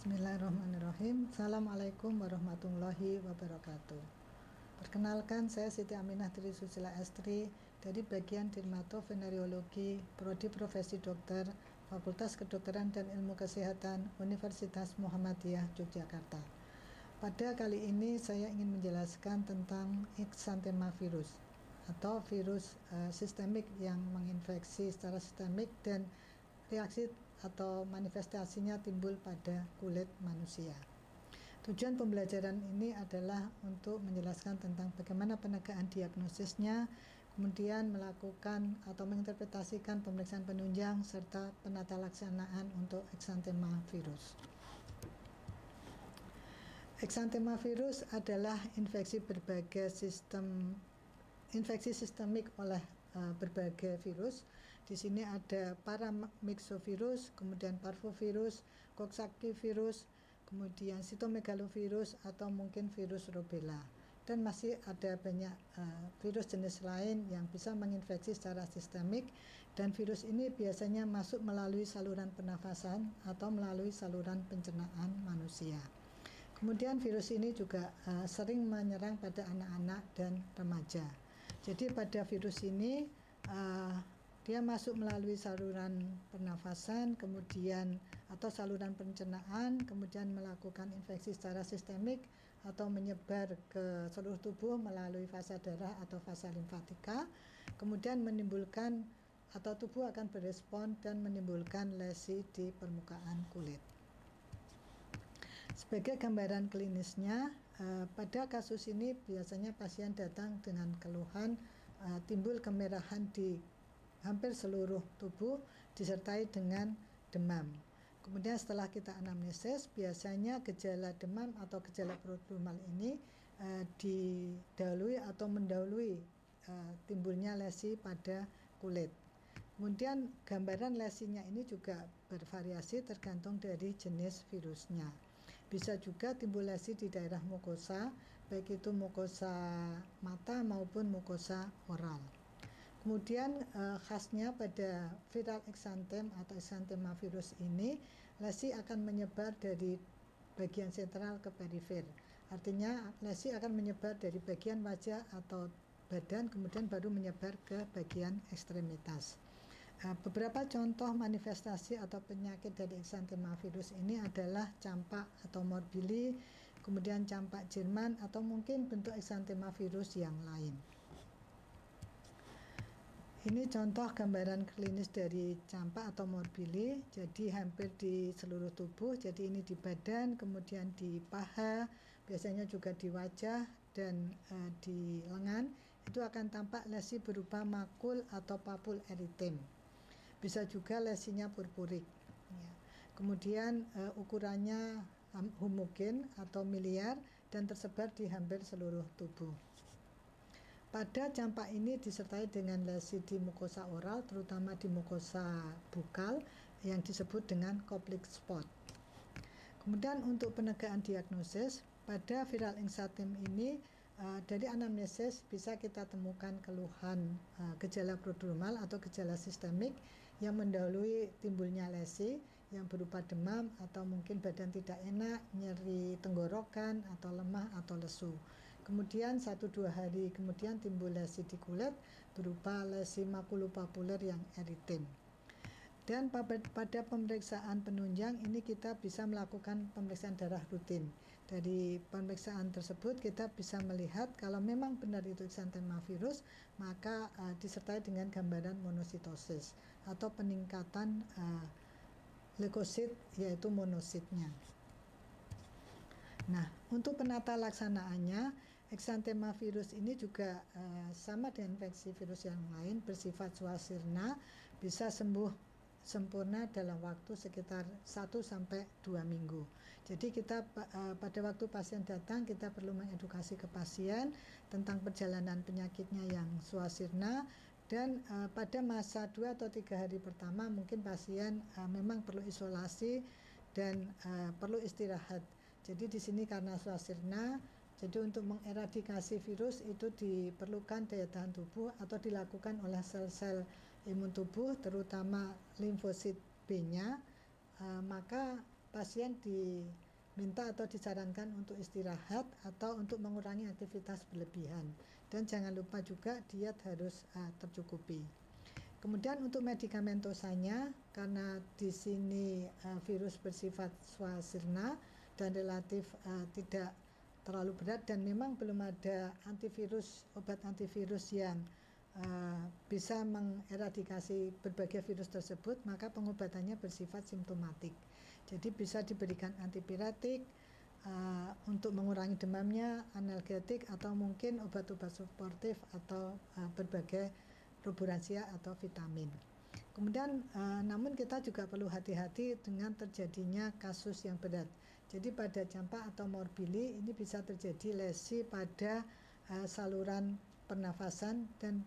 Bismillahirrahmanirrahim. Assalamualaikum warahmatullahi wabarakatuh. Perkenalkan, saya Siti Aminah Trisusila Estri dari bagian Dermatovenerologi, Prodi Profesi Dokter, Fakultas Kedokteran dan Ilmu Kesehatan, Universitas Muhammadiyah Yogyakarta. Pada kali ini saya ingin menjelaskan tentang Exanthema virus atau virus sistemik yang menginfeksi secara sistemik dan reaksi atau manifestasinya timbul pada kulit manusia. Tujuan pembelajaran ini adalah untuk menjelaskan tentang bagaimana penegakan diagnosisnya, kemudian melakukan atau menginterpretasikan pemeriksaan penunjang serta penata laksanaan untuk Exanthema virus. Exanthema virus adalah infeksi sistemik oleh berbagai virus. Di sini ada paramyxovirus, kemudian parvovirus, coxsackie-virus, kemudian cytomegalovirus atau mungkin virus rubella. Dan masih ada banyak virus jenis lain yang bisa menginfeksi secara sistemik, dan virus ini biasanya masuk melalui saluran pernafasan atau melalui saluran pencernaan manusia. Kemudian virus ini juga sering menyerang pada anak-anak dan remaja. Jadi pada virus ini dia masuk melalui saluran pernafasan, kemudian atau saluran pencernaan, kemudian melakukan infeksi secara sistemik atau menyebar ke seluruh tubuh melalui fasa darah atau fasa limfatika, kemudian menimbulkan atau tubuh akan berespon dan menimbulkan lesi di permukaan kulit. Sebagai gambaran klinisnya, pada kasus ini biasanya pasien datang dengan keluhan timbul kemerahan di hampir seluruh tubuh disertai dengan demam. Kemudian setelah kita anamnesis, biasanya gejala demam atau gejala prodromal ini didahului atau mendahului timbulnya lesi pada kulit. Kemudian gambaran lesinya ini juga bervariasi tergantung dari jenis virusnya. Bisa juga timbul lesi di daerah mukosa, baik itu mukosa mata maupun mukosa oral. Kemudian khasnya pada viral exanthem atau exanthema virus ini, lesi akan menyebar dari bagian sentral ke perifer. Artinya lesi akan menyebar dari bagian wajah atau badan, kemudian baru menyebar ke bagian ekstremitas. Beberapa contoh manifestasi atau penyakit dari Exanthema virus ini adalah campak atau morbili, kemudian campak Jerman atau mungkin bentuk Exanthema virus yang lain. Ini contoh gambaran klinis dari campak atau morbili, jadi hampir di seluruh tubuh, jadi ini di badan, kemudian di paha, biasanya juga di wajah dan di lengan, itu akan tampak lesi berupa makul atau papul eritem. Bisa juga lesinya purpurik. Kemudian ukurannya homogen atau miliar dan tersebar di hampir seluruh tubuh. Pada campak ini disertai dengan lesi di mukosa oral, terutama di mukosa bukal yang disebut dengan Koplik spot. Kemudian untuk penegakan diagnosis, pada viral exanthem ini dari anamnesis bisa kita temukan keluhan gejala prodromal atau gejala sistemik yang mendahului timbulnya lesi yang berupa demam atau mungkin badan tidak enak, nyeri tenggorokan atau lemah atau lesu. Kemudian 1-2 hari kemudian timbul lesi di kulit berupa lesi makulopapuler yang eritem. Dan pada pemeriksaan penunjang ini kita bisa melakukan pemeriksaan darah rutin. Dari pemeriksaan tersebut kita bisa melihat kalau memang benar itu Exanthema virus, maka disertai dengan gambaran monositosis atau peningkatan leukosit yaitu monositnya. Nah, untuk penata laksanaannya, Exanthema virus ini juga sama dengan infeksi virus yang lain, bersifat swasirna, bisa sembuh sempurna dalam waktu sekitar 1-2 minggu. Jadi kita pada waktu pasien datang, kita perlu mengedukasi ke pasien tentang perjalanan penyakitnya yang swasirna, dan pada masa 2 atau 3 hari pertama mungkin pasien memang perlu isolasi dan perlu istirahat. Jadi di sini karena swasirna, jadi untuk mengeradikasi virus itu diperlukan daya tahan tubuh atau dilakukan oleh sel-sel imun tubuh, terutama limfosit B-nya, maka pasien diminta atau disarankan untuk istirahat atau untuk mengurangi aktivitas berlebihan, dan jangan lupa juga diet harus tercukupi. Kemudian untuk medikamentosanya, karena di sini virus bersifat swasirna dan relatif tidak terlalu berat, dan memang belum ada obat antivirus yang bisa mengeradikasi berbagai virus tersebut, maka pengobatannya bersifat simptomatik. Jadi bisa diberikan antipiretik untuk mengurangi demamnya, analgetik, atau mungkin obat-obat suportif atau berbagai laboransia atau vitamin. Kemudian namun kita juga perlu hati-hati dengan terjadinya kasus yang berat. Jadi pada campak atau morbili ini bisa terjadi lesi pada saluran pernafasan, dan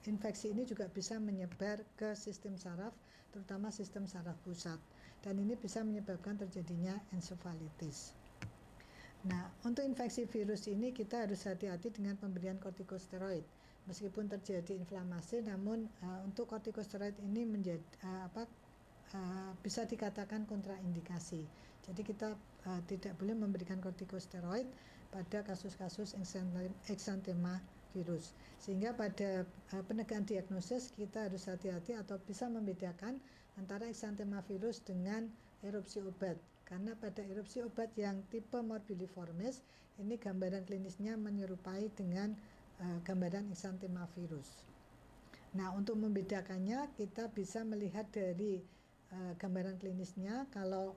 infeksi ini juga bisa menyebar ke sistem saraf, terutama sistem saraf pusat, dan ini bisa menyebabkan terjadinya ensefalitis. Nah, untuk infeksi virus ini kita harus hati-hati dengan pemberian kortikosteroid. Meskipun terjadi inflamasi, namun untuk kortikosteroid ini bisa dikatakan kontraindikasi. Jadi kita tidak boleh memberikan kortikosteroid pada kasus-kasus eksantema virus. Sehingga pada penegakan diagnosis kita harus hati-hati atau bisa membedakan antara eksantema virus dengan erupsi obat. Karena pada erupsi obat yang tipe morbilliformis ini gambaran klinisnya menyerupai dengan gambaran eksantema virus. Nah, untuk membedakannya kita bisa melihat dari gambaran klinisnya. Kalau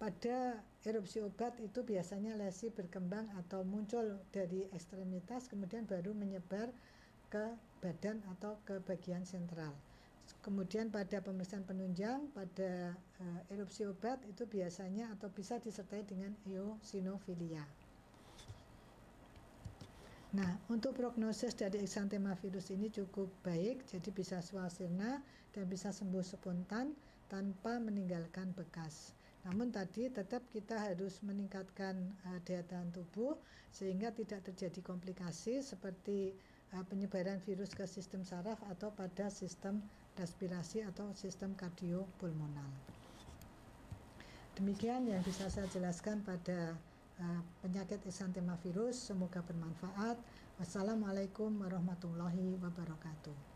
pada erupsi obat itu biasanya lesi berkembang atau muncul dari ekstremitas, kemudian baru menyebar ke badan atau ke bagian sentral. Kemudian pada pemeriksaan penunjang pada erupsi obat itu biasanya atau bisa disertai dengan eosinofilia. Nah, untuk prognosis dari eksantema virus ini cukup baik, jadi bisa swasirna dan bisa sembuh spontan tanpa meninggalkan bekas. Namun tadi tetap kita harus meningkatkan daya tahan tubuh sehingga tidak terjadi komplikasi seperti penyebaran virus ke sistem saraf atau pada sistem respirasi atau sistem kardiopulmonal. Demikian yang bisa saya jelaskan pada penyakit eksantema virus. Semoga bermanfaat. Wassalamualaikum warahmatullahi wabarakatuh.